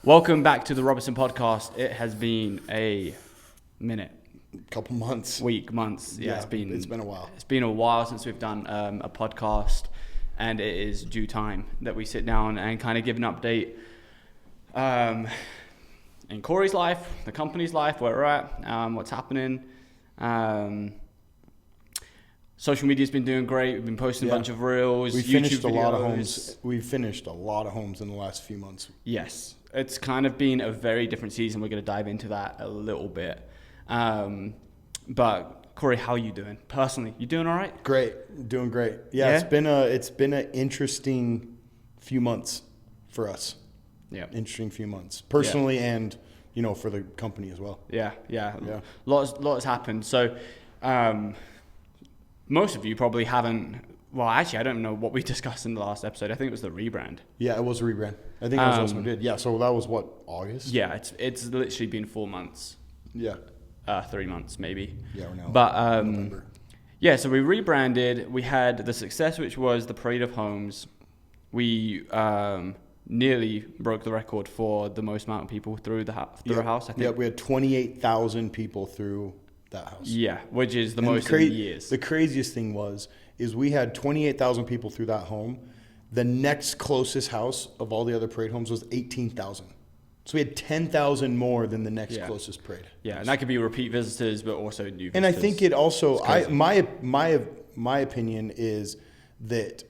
Welcome back to the Robison Podcast. It has been a minute. Couple months. Months. Yeah, it's been a while. It's been a while since we've done a podcast, and it is due time that we sit down and kind of give an update in Corey's life, the company's life, where we're at, what's happening. Social media's been doing great. We've been posting a bunch of reels. We finished a lot of homes. We've finished a lot of homes in the last few months. Yes, it's kind of been a very different season. We're going to dive into that a little bit. But Corey, how are you doing personally? You doing all right? Great, doing great. Yeah, it's been an interesting few months for us. Yeah, interesting few months personally, and for the company as well. Yeah. Lots has happened. So, most of you probably haven't. Well, actually, I don't know what we discussed in the last episode. I think it was the rebrand. Yeah, it was a rebrand. I think that was what we did. Yeah, so that was what, August? Yeah, it's literally been 4 months. Yeah. 3 months maybe. Yeah, we're now November. Yeah, so we rebranded. We had the success, which was the Parade of Homes. We nearly broke the record for the most amount of people through a house, I think. Yeah, we had 28,000 people through that house. Yeah, which is the most in years. The craziest thing is we had 28,000 people through that home. The next closest house of all the other parade homes was 18,000. So we had 10,000 more than the next closest parade. Yeah, and that could be repeat visitors, but also new visitors. And I think it also, my opinion is that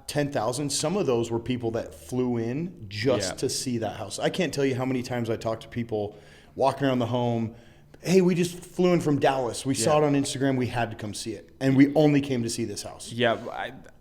10,000, some of those were people that flew in just to see that house. I can't tell you how many times I talked to people walking around the home. Hey, we just flew in from Dallas. We saw it on Instagram. We had to come see it. And we only came to see this house. Yeah.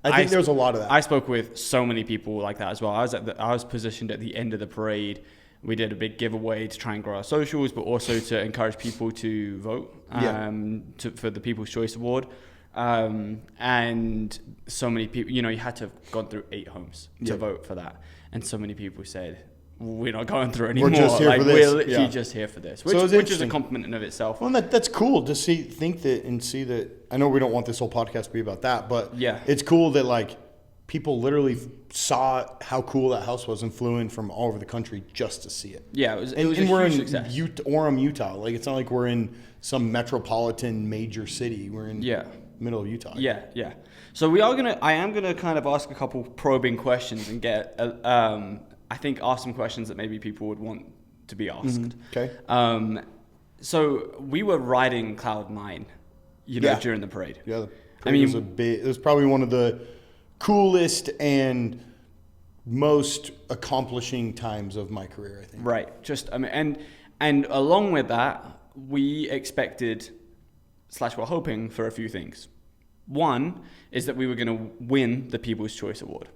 I think there's a lot of that. I spoke with so many people like that as well. I was positioned at the end of the parade. We did a big giveaway to try and grow our socials, but also to encourage people to vote for the People's Choice Award. And so many people, you had to have gone through 8 homes to vote for that. And so many people said, we're not going through anymore. We're just here for this. We're literally just here for this, which is a compliment in of itself. Well, that's cool to see that. I know we don't want this whole podcast to be about that, but it's cool that people literally saw how cool that house was and flew in from all over the country just to see it. Yeah, it was and a we're huge in success. Orem, Utah. It's not like we're in some metropolitan major city. We're in middle of Utah. Yeah. So I am gonna kind of ask a couple probing questions and get ask some questions that maybe people would want to be asked. Mm-hmm. Okay. So we were riding Cloud 9, during the parade. Yeah. The parade it was probably one of the coolest and most accomplishing times of my career, I think. Right. And along with that, we expected / we're hoping for a few things. One is that we were going to win the People's Choice Award,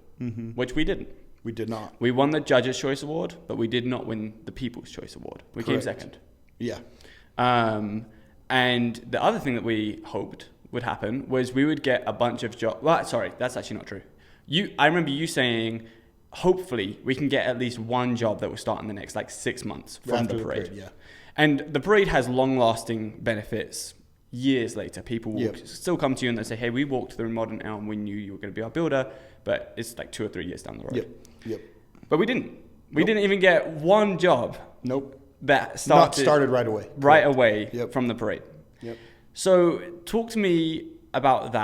which we didn't. We did not. We won the Judges' Choice Award, but we did not win the People's Choice Award. We came second. Yeah. And the other thing that we hoped would happen was we would get a bunch of jobs. Well, sorry, that's actually not true. I remember you saying, hopefully, we can get at least one job that will start in the next 6 months from the parade. And the parade has long-lasting benefits. Years later, people will still come to you and they say, hey, we walked through Modern Elm. We knew you were going to be our builder, but it's 2 or 3 years down the road. Yep. But we didn't. We didn't even get one job. Nope. That started right away. Away from the parade. Yep. So talk to me about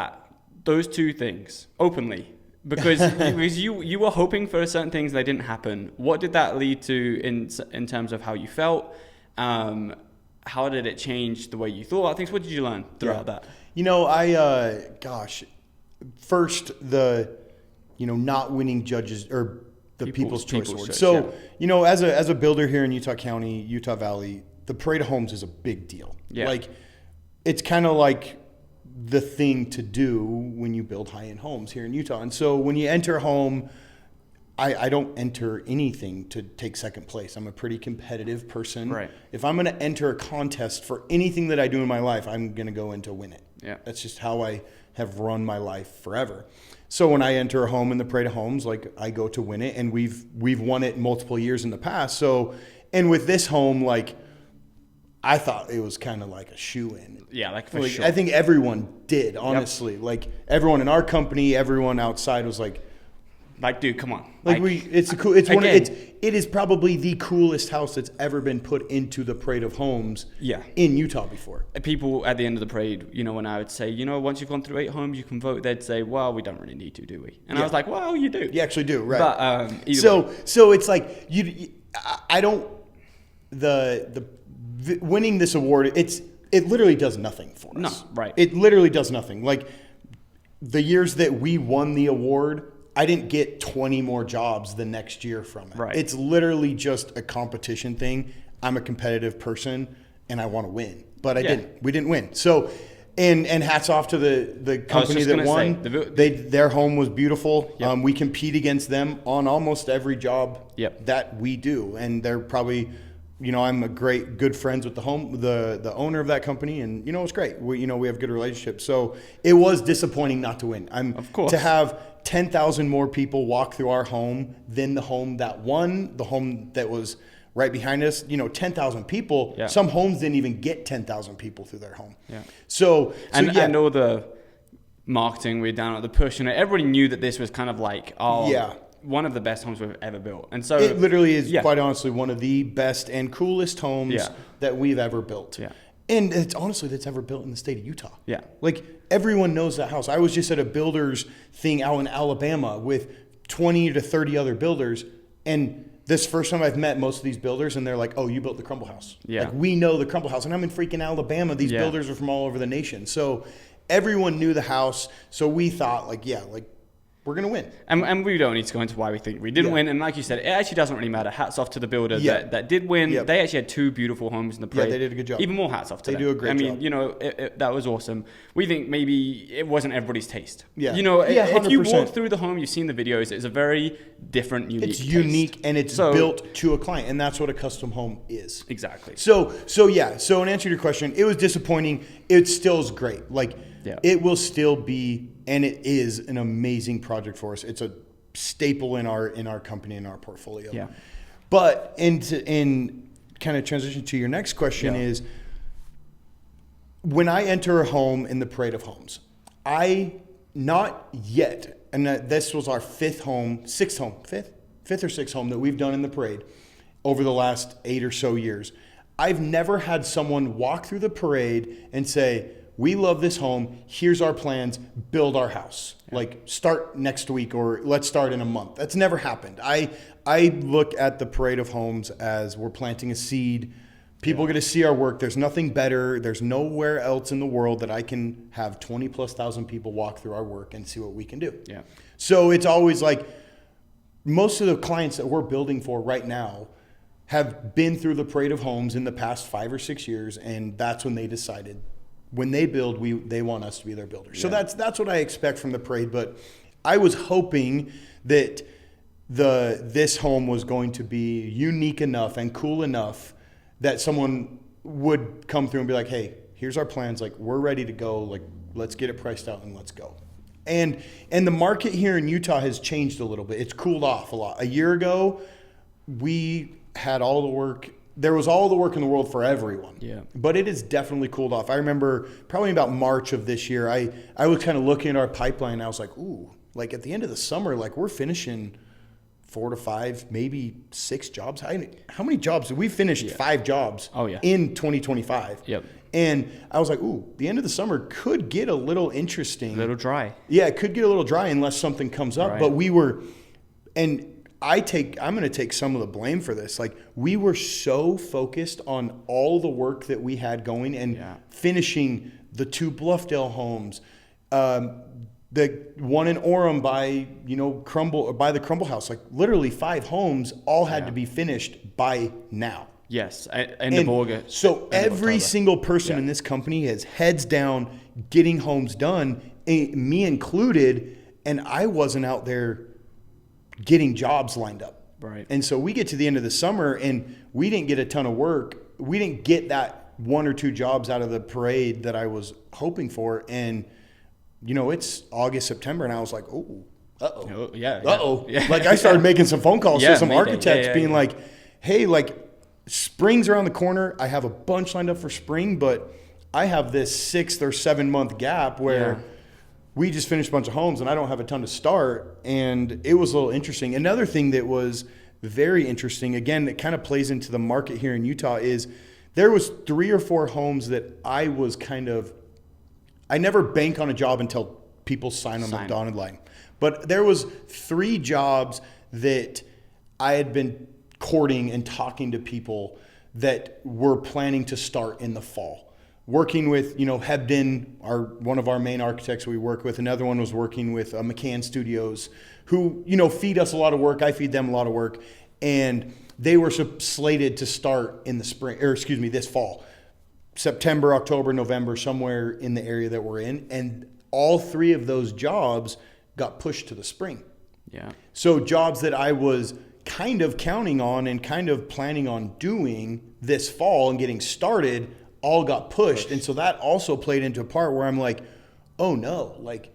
those two things, openly. Because you were hoping for certain things that didn't happen. What did that lead to in terms of how you felt? How did it change the way you thought about things? What did you learn throughout that? First not winning judges or the People's Choice Award. So, as a builder here in Utah County, Utah Valley, the Parade of Homes is a big deal. Yeah. It's kind of like the thing to do when you build high-end homes here in Utah. And so when you enter a home, I don't enter anything to take second place. I'm a pretty competitive person. Right. If I'm going to enter a contest for anything that I do in my life, I'm going to go in to win it. Yeah. That's just how I have run my life forever. So when I enter a home in the Parade of Homes, I go to win it, and we've won it multiple years in the past. So, and with this home, I thought it was kind of like a shoe-in. Yeah, for sure. I think everyone did, honestly. Everyone in our company, everyone outside was like, Like, dude, come on. It is probably the coolest house that's ever been put into the parade of homes in Utah before. People at the end of the parade, when I would say, once you've gone through 8 homes, you can vote, they'd say, well, we don't really need to, do we? And I was like, well, you do. You actually do, right. But so it's like, winning this award, it literally does nothing for us. No, right. It literally does nothing. Like, the years that we won the award, I didn't get 20 more jobs the next year from it. Right. It's literally just a competition thing. I'm a competitive person and I want to win, but we didn't win. So, and hats off to the company that won. Their home was beautiful. Yep. We compete against them on almost every job that we do. And they're probably, I'm good friends with the owner of that company, and it's great. We have good relationships. So it was disappointing not to win. Of course. To have 10,000 more people walk through our home than the home that won, the home that was right behind us. 10,000 people. Yeah. Some homes didn't even get 10,000 people through their home. Yeah. So and all the marketing, we're down at the push, and everybody knew that this was kind of like, one of the best homes we've ever built. And so it literally is, quite honestly, one of the best and coolest homes that we've ever built. Yeah. And it's honestly that's ever built in the state of Utah. Yeah. Like, everyone knows that house. I was just at a builders thing out in Alabama with 20 to 30 other builders, and this first time I've met most of these builders, and they're like, "Oh, you built the Crumble House." Yeah. Like, we know the Crumble House, and I'm in freaking Alabama. These builders are from all over the nation, so everyone knew the house. So we thought, we're going to win. And we don't need to go into why we think we didn't win. And like you said, it actually doesn't really matter. Hats off to the builder that did win. Yep. They actually had 2 beautiful homes in the parade. Yeah, they did a good job. Even more hats off to them. They do a great job. I mean, that was awesome. We think maybe it wasn't everybody's taste. Yeah. If you walk through the home, you've seen the videos, it's a very different, unique It's taste. unique, and it's built to a client, and that's what a custom home is. Exactly. So in answer to your question, it was disappointing. It still is great. It will still be, and it is an amazing project for us. It's a staple in our company, in our portfolio. Yeah. But in kind of transition to your next question is, when I enter a home in the parade of homes, not yet, and this was our fifth or sixth home that we've done in the parade over the last 8 or so years. I've never had someone walk through the parade and say, "We love this home. Here's our plans. Build our house. Start next week, or let's start in a month." That's never happened. I look at the parade of homes as we're planting a seed. People get to see our work. There's nothing better. There's nowhere else in the world that I can have 20,000+ people walk through our work and see what we can do. Yeah. So it's always like, most of the clients that we're building for right now have been through the parade of homes in the past 5 or 6 years, and that's when they decided, when they build, they want us to be their builders. So that's what I expect from the parade. But I was hoping that this home was going to be unique enough and cool enough that someone would come through and be like, "Hey, here's our plans. We're ready to go. Let's get it priced out and let's go." And the market here in Utah has changed a little bit. It's cooled off a lot. A year ago, we had all the work. There was all the work in the world for everyone. Yeah. But it has definitely cooled off. I remember probably about March of this year, I was kind of looking at our pipeline, and I was like, ooh, at the end of the summer, we're finishing 4 to 5, maybe 6 jobs. How many jobs? We finished 5 jobs in 2025. Yep. And I was like, ooh, the end of the summer could get a little interesting. A little dry. Yeah, it could get a little dry unless something comes up. Right. But we were, and I'm going to take some of the blame for this. We were so focused on all the work that we had going and finishing the 2 Bluffdale homes, the one in Orem by the Crumble House. Literally 5 homes all had to be finished by now. Yes, end of August. So every single person in this company is heads down getting homes done, me included, and I wasn't out there getting jobs lined up. Right. And so we get to the end of the summer and we didn't get a ton of work. We didn't get that 1 or 2 jobs out of the parade that I was hoping for. And, it's August, September, and I was like, oh, uh-oh. Oh, yeah. Uh-oh. Yeah. I started making some phone calls to some architects being like, hey, spring's around the corner. I have a bunch lined up for spring, but I have this 6 or 7 month gap where we just finished a bunch of homes and I don't have a ton to start. And it was a little interesting. Another thing that was very interesting, again, that kind of plays into the market here in Utah, is there was 3 or 4 homes that I was I never bank on a job until people sign on the dotted line. But there was 3 jobs that I had been courting and talking to people that were planning to start in the fall. Working with, Hebden, one of our main architects we work with. Another one was working with McCann Studios, who, feed us a lot of work. I feed them a lot of work. And they were slated to start in this fall. September, October, November, somewhere in the area that we're in. And all 3 of those jobs got pushed to the spring. Yeah. So jobs that I was kind of counting on and kind of planning on doing this fall and getting started all got pushed. And so that also played into a part where I'm like, oh no, like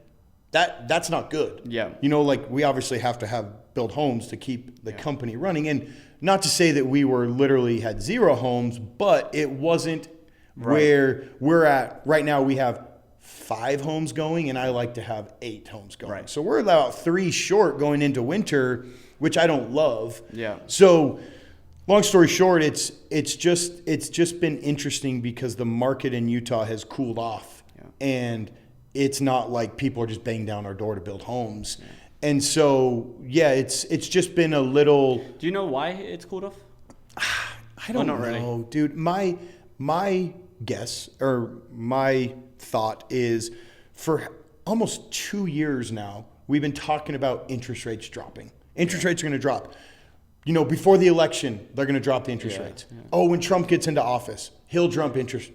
that's not good. Yeah. We obviously have to build homes to keep the company running. And not to say that we literally had 0 homes, but it wasn't where we're at right now. We have 5 homes going and I like to have 8 homes going. Right. So we're about 3 short going into winter, which I don't love. Yeah. So long story short, it's just been interesting because the market in Utah has cooled off, and it's not like people are just banging down our door to build homes. Yeah. And so, it's just been a little. Do you know why it's cooled off? I don't know, really. Dude. My guess or my thought is, for almost 2 years now, we've been talking about interest rates dropping. Interest rates are going to drop. Before the election, they're going to drop the interest rates. Yeah. Oh, when Trump gets into office, he'll drop interest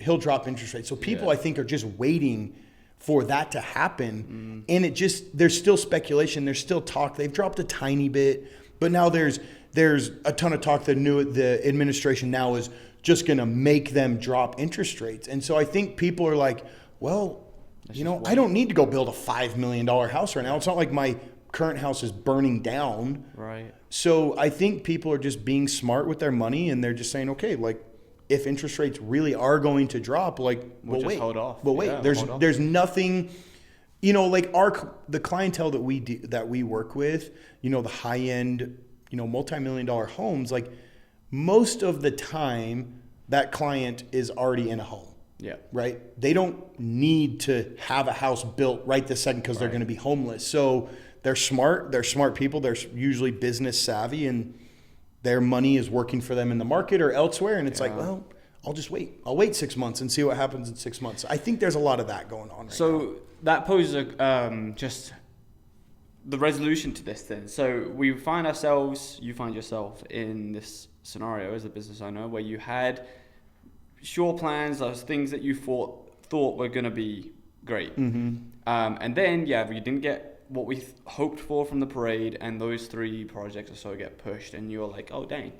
rates. So people, I think, are just waiting for that to happen. And there's still speculation. There's still talk. They've dropped a tiny bit, but now there's a ton of talk that the administration now is just going to make them drop interest rates. And so I think people are like, well, I don't need to go build a $5 million house right now. It's not like my current house is burning down. Right. So I think people are just being smart with their money, and they're just saying, okay, like, if interest rates really are going to drop, like, we'll wait. Hold off. We'll wait. Yeah, there's nothing, like the clientele that we work with, the high end, multi-million-dollar homes, like, most of the time that client is already in a home. Yeah. Right. They don't need to have a house built right this second because they're going to be homeless. So they're smart. They're smart people. They're usually business savvy, and their money is working for them in the market or elsewhere. And it's like, well, I'll just wait. I'll wait 6 months and see what happens in 6 months. I think there's a lot of that going on right now. So that poses just the resolution to this thing. So you find yourself in this scenario as a business owner where you had sure plans, those things that you thought were going to be great. Mm-hmm. And then, you didn't get what we hoped for from the parade, and those 3 projects or so get pushed, and you're like, oh, dang.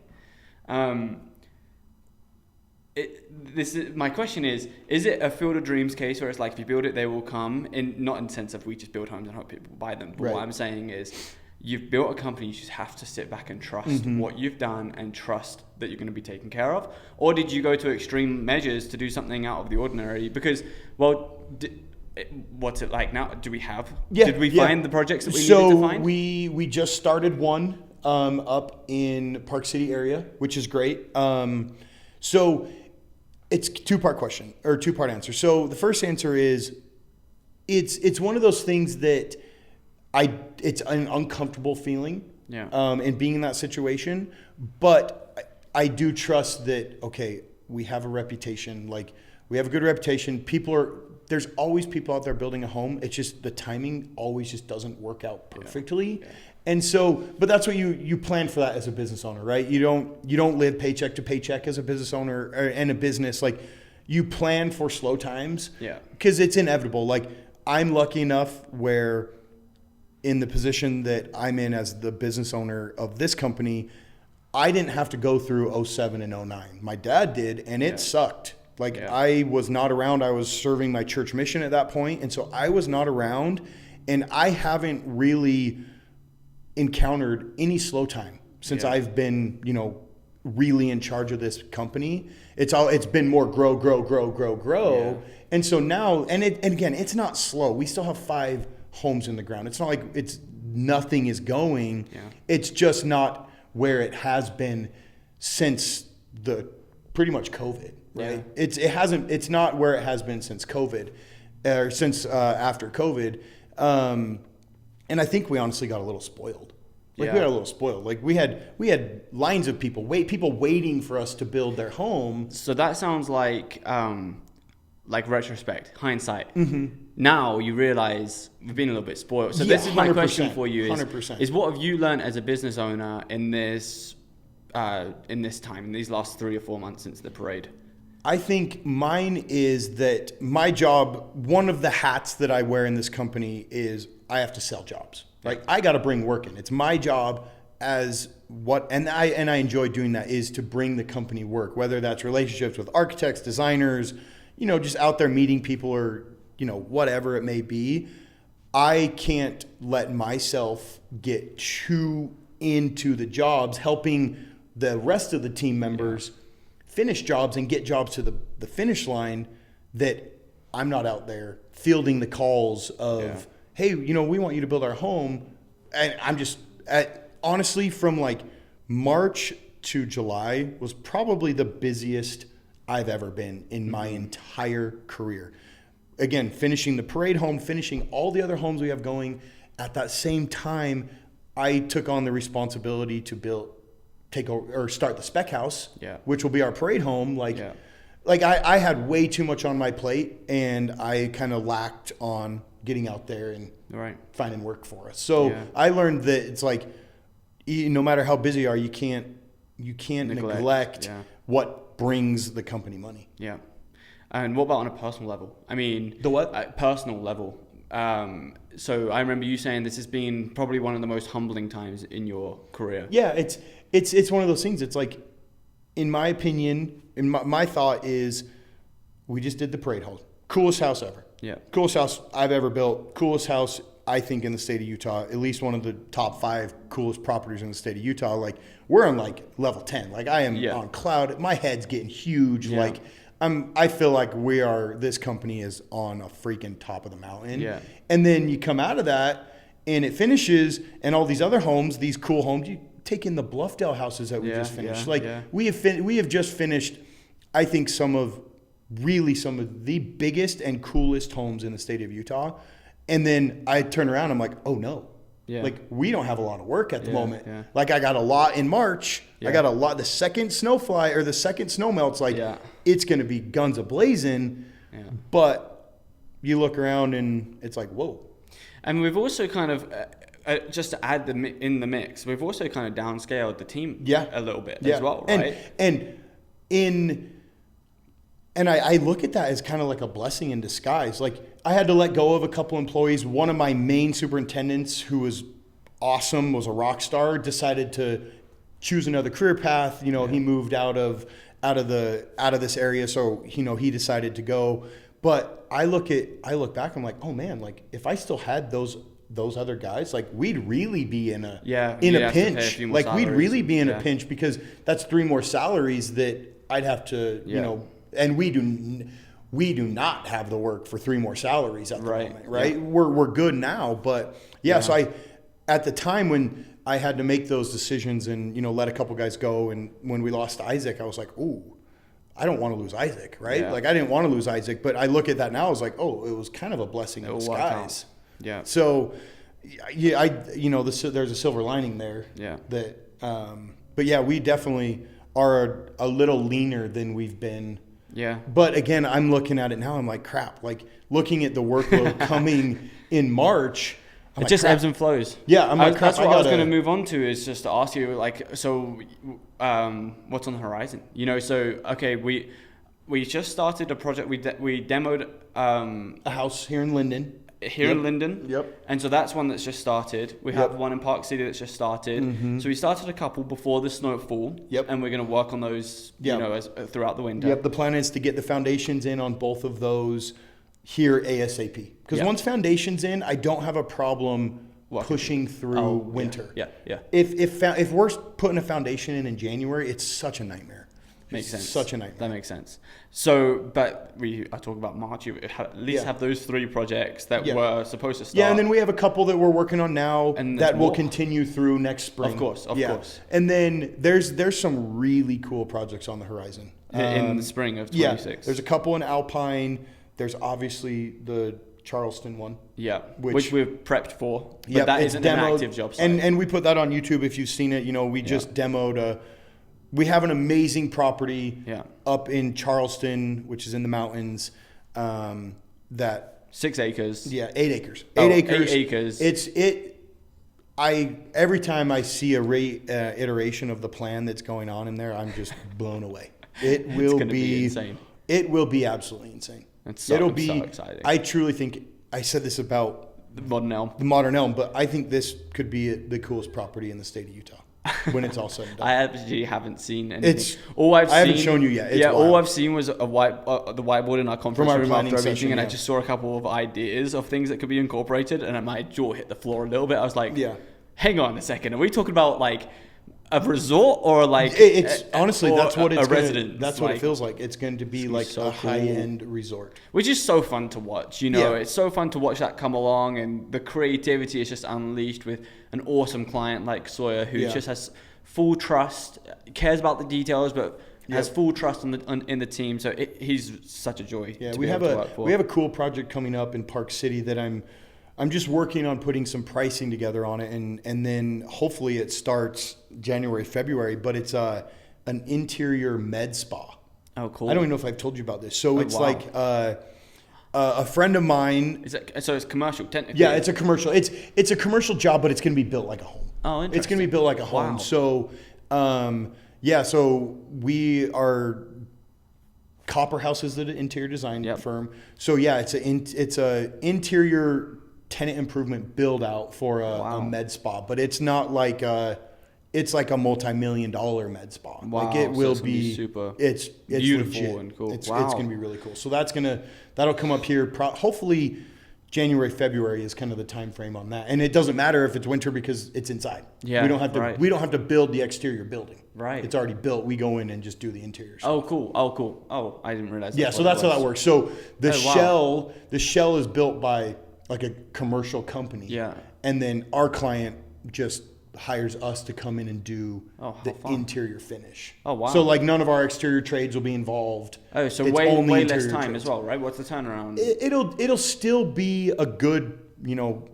My question is it a Field of Dreams case where it's like, if you build it, they will come, not in the sense of we just build homes and hope people buy them, but what I'm saying is, you've built a company, you just have to sit back and trust what you've done and trust that you're going to be taken care of? Or did you go to extreme measures to do something out of the ordinary? Because, what's it like now? Do we have? Did we find the projects that we needed to find? So we just started one up in Park City area, which is great. So it's two-part question or two-part answer. So the first answer is it's one of those things that it's an uncomfortable feeling. Yeah. And being in that situation, but I do trust that, okay, we have a reputation, like we have a good reputation. There's always people out there building a home. It's just the timing always just doesn't work out perfectly. Yeah. And so, but that's what you plan for that as a business owner, right? You don't live paycheck to paycheck as a business owner and a business. Like, you plan for slow times. Yeah. Because it's inevitable. Like, I'm lucky enough where in the position that I'm in as the business owner of this company, I didn't have to go through 07 and 09. My dad did, and it sucked. Like, I was not around. I was serving my church mission at that point, and so I was not around, and I haven't really encountered any slow time since I've been, really in charge of this company. It's been more grow. Yeah. And so now, and again, it's not slow. We still have 5 homes in the ground. It's not like nothing is going. Yeah. It's just not where it has been since pretty much COVID, right? Yeah. It's not where it has been since COVID, or since after COVID. And I think we honestly got a little spoiled. We got a little spoiled. Like we had lines of people waiting for us to build their home. So that sounds like retrospect, hindsight. Mm-hmm. Now you realize we've been a little bit spoiled. So this is my question for you: 100%. Is what have you learned as a business owner in this time, in these last 3 or 4 months since the parade? I think mine is that my job, one of the hats that I wear in this company is I have to sell jobs. Like I got to bring work in. It's my job and I enjoy doing that, is to bring the company work, whether that's relationships with architects, designers, just out there meeting people, or, whatever it may be. I can't let myself get too into the jobs, helping the rest of the team members finish jobs and get jobs to the finish line, that I'm not out there fielding the calls of, hey, we want you to build our home. And I'm just, honestly, from like March to July was probably the busiest I've ever been in my entire career. Again, finishing the parade home, finishing all the other homes we have going. At that same time, I took on the responsibility to start the spec house, which will be our parade home. I had way too much on my plate, and I kind of lacked on getting out there and finding work for us. So I learned that it's like, no matter how busy you are, you can't neglect what brings the company money. Yeah. And what about on a personal level? I mean, the what? Personal level. So I remember you saying this has been probably one of the most humbling times in your career. Yeah, it's one of those things. It's like, in my opinion, my thought is, we just did the parade hall. Coolest house ever. Yeah. Coolest house I've ever built. Coolest house, I think, in the state of Utah. At least one of the top 5 coolest properties in the state of Utah. Like, we're on like level 10. Like, I am on cloud. My head's getting huge. Yeah. Like, I feel like this company is on a freaking top of the mountain. Yeah. And then you come out of that and it finishes, and all these other homes, these cool homes, you take in the Bluffdale houses that we just finished. We have just finished, I think, some of the biggest and coolest homes in the state of Utah. And then I turn around, I'm like, oh no. Yeah. Like, we don't have a lot of work at the moment. Yeah. Like, I got a lot in March. Yeah. I got a lot. The second the second snow melts, it's going to be guns a-blazing. Yeah. But you look around and it's like, whoa. And we've also kind of, just to add in the mix, we've also kind of downscaled the team a little bit as well, right? And I look at that as kind of like a blessing in disguise. Like, I had to let go of a couple employees. One of my main superintendents, who was awesome, was a rock star, decided to choose another career path. He moved out of this area, so he decided to go. But I look back, I'm like, oh man, like, if I still had those other guys, like, we'd really be in a pinch. Like, we'd really be in a pinch, because that's 3 more salaries that I'd have to, and we do not have the work for 3 more salaries at the moment, right? Yeah. We're good now, but so at the time when I had to make those decisions and, let a couple guys go, and when we lost Isaac, I was like, ooh, I don't want to lose Isaac, right? Yeah. Like, I didn't want to lose Isaac, but I look at that now, I was like, oh, it was kind of a blessing in disguise. Yeah. So, there's a silver lining there. Yeah. But we definitely are a little leaner than we've been. Yeah. But again, I'm looking at it now, I'm like, crap. Like, looking at the workload coming in March, it just ebbs and flows. Yeah, I'm like, that's what I was going to move on to, is just to ask you, like, so what's on the horizon? So, okay, we just started a project. We demoed a house here in Linden. In Linden. Yep. And so that's one that's just started. We have one in Park City that's just started. Mm-hmm. So we started a couple before the snowfall. Yep. And we're going to work on those, throughout the winter. Yep. The plan is to get the foundations in on both of those here ASAP. Because once foundations in, I don't have a problem pushing through winter. Yeah. If we're putting a foundation in January, it's such a nightmare. Makes sense. Such a nightmare. That makes sense. So, but I talk about March. You at least have those 3 projects that were supposed to start. Yeah, and then we have a couple that we're working on now and that will continue through next spring. Of course. And then there's some really cool projects on the horizon. In the spring of 26. Yeah, there's a couple in Alpine. There's obviously the Charleston one. Yeah, which we've prepped for. But that isn't demoed, an active job site. And we put that on YouTube if you've seen it. We just demoed we have an amazing property up in Charleston, which is in the mountains. That 6 acres. Yeah, 8 acres. 8 acres. 8 acres. Every time I see a iteration of the plan that's going on in there, I'm just blown away. It will be insane. It will be absolutely insane. It'll be so exciting. I truly think I said this about the Modern Elm, but I think this could be the coolest property in the state of Utah when it's all said and done. I actually haven't seen anything. I haven't shown you yet. It's wild. All I've seen was the whiteboard in our conference room after our meeting, and I just saw a couple of ideas of things that could be incorporated, and my jaw hit the floor a little bit. I was like, hang on a second, are we talking about like a resort or like it's honestly that's what it's residence? That's what it feels like. It's going to be like a high-end resort, which is so fun to watch. It's so fun to watch that come along, and the creativity is just unleashed with an awesome client like Sawyer, who just has full trust, cares about the details, but has full trust in the team. So he's such a joy. Yeah, we have a cool project coming up in Park City that I'm just working on putting some pricing together on it, and then hopefully it starts January, February. But it's an interior med spa. Oh, cool! I don't even know if I've told you about this. So it's like a friend of mine. So it's commercial, technically. Yeah, it's a commercial. It's a commercial job, but it's going to be built like a home. Oh, interesting. It's going to be built like a home. Wow. So so we are. Copper House is the interior design firm. So it's a interior tenant improvement build out for a med spa, but it's not like it's like a multi-million-dollar med spa. Wow. Like it will be super. It's beautiful legit. and cool. It's going to be really cool. So that'll come up here. Hopefully, January, February is kind of the time frame on that, and it doesn't matter if it's winter because it's inside. Yeah, we don't have to. We don't have to build the exterior building. Right, it's already built. We go in and just do the interiors. Oh, cool. Oh, I didn't realize. Yeah, so that's how that works. So the shell is built by like a commercial company. Yeah, and then our client just hires us to come in and do the interior finish. Oh, wow. So like none of our exterior trades will be involved. Oh, so it's way less time trades as well, right? What's the turnaround? It'll still be a good,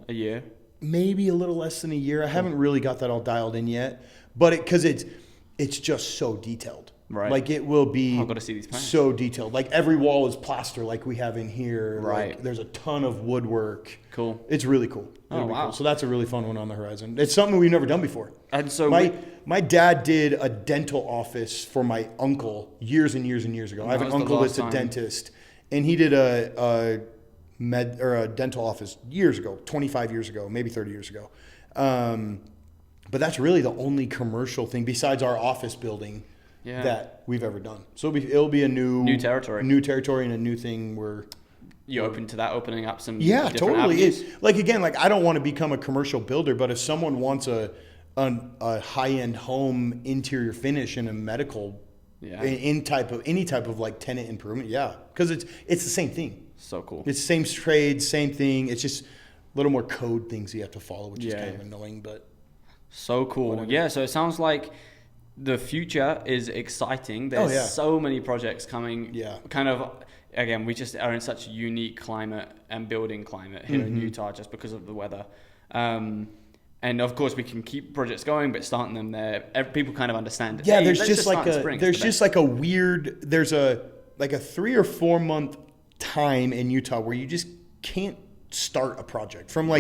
a year, maybe a little less than a year. I haven't really got that all dialed in yet, but because it's just so detailed. Right. Like it will be I've got to see these plans. So detailed. Like every wall is plaster like we have in here. Right. Like there's a ton of woodwork. Cool. It's really cool. Oh, wow. Cool. So that's a really fun one on the horizon. It's something we've never done before. And so my dad did a dental office for my uncle years and years and years ago. I have an uncle that's a dentist, and he did a dental office years ago, 25 years ago, maybe 30 years ago. But that's really the only commercial thing besides our office building that we've ever done. So it'll be a new territory and a new thing where you're open to that, opening up some totally. It's like again, like I don't want to become a commercial builder, but if someone wants a high-end home interior finish in a medical any type of like tenant improvement, because it's the same thing. So cool. It's same trade, same thing. It's just a little more code things you have to follow, which is kind of annoying, but so cool. Whatever. Yeah, so it sounds like the future is exciting. There's so many projects coming. Yeah. Kind of, again, we just are in such a unique climate and building climate here in Utah just because of the weather. And of course we can keep projects going, but starting them there, people kind of understand it. Yeah, there's just like a weird, there's a 3 or 4 month time in Utah where you just can't start a project from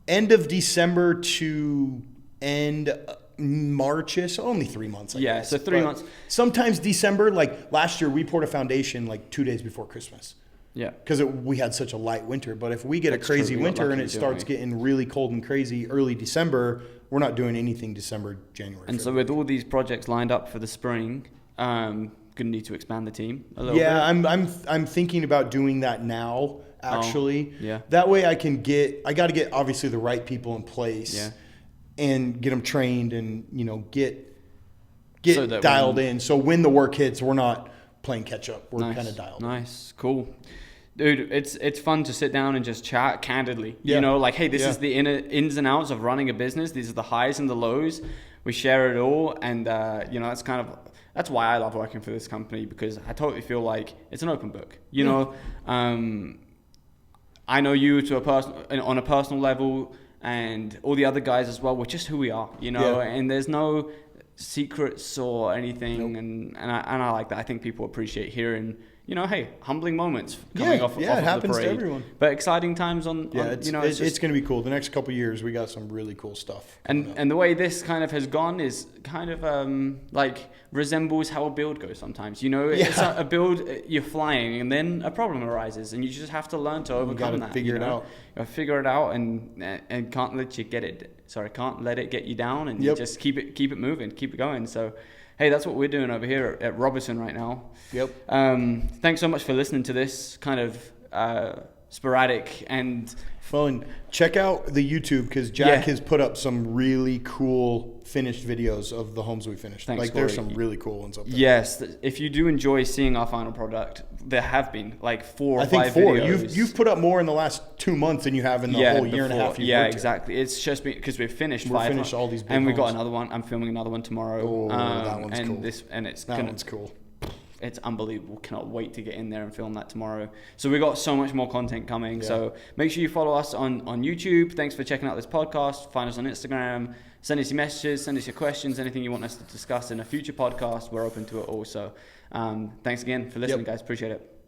end of December to end March-ish, so only 3 months. I guess. So 3 months. Sometimes December, like last year, we poured a foundation like 2 days before Christmas. Yeah. Because we had such a light winter. But if we get a crazy winter and it starts getting really cold and crazy early December, we're not doing anything December, January. And so with all these projects lined up for the spring, gonna need to expand the team a little bit. Yeah, I'm thinking about doing that now. Actually, that way I got to get obviously the right people in place. Yeah. And get them trained and, get dialed in. So when the work hits, we're not playing catch up. We're kind of dialed in. Nice. Cool. Dude, it's fun to sit down and just chat candidly. Yeah. You know, like, hey, this is the ins and outs of running a business. These are the highs and the lows. We share it all. And, you know, that's why I love working for this company, because I totally feel like it's an open book. You know, I know you on a personal level, and all the other guys as well. We're just who we are, you know, and there's no secrets or anything. Nope. And I like that. I think people appreciate hearing, you know, hey, humbling moments coming off it of happens the parade. to everyone. But exciting times it's going to be cool. The next couple of years, we got some really cool stuff. And the way this kind of has gone is kind of like resembles how a build goes sometimes. You know, it's a build, you're flying, and then a problem arises, and you just have to learn to overcome that. Figure it out. You figure it out, and can't let it get you down, and you just keep it moving, keep it going. So, hey, that's what we're doing over here at Robison right now. Yep. Thanks so much for listening to this kind of sporadic and... Well, and check out the YouTube, because Jack has put up some really cool finished videos of the homes we finished. Thanks, like, there's some really cool ones up there. Yes. If you do enjoy seeing our final product, there have been like 4 or 5 videos. You've put up more in the last 2 months than you have in the whole year and a half. Yeah, exactly. It's just because we've finished 5. Finished all these big and we've got homes. another one. I'm filming another one tomorrow. Oh, that one's cool. That one's cool. It's unbelievable. Cannot wait to get in there and film that tomorrow. So we've got so much more content coming. So make sure you follow us on YouTube. Thanks for checking out this podcast. Find us on Instagram. Send us your messages. Send us your questions. Anything you want us to discuss in a future podcast, we're open to it all. So thanks again for listening, guys. Appreciate it.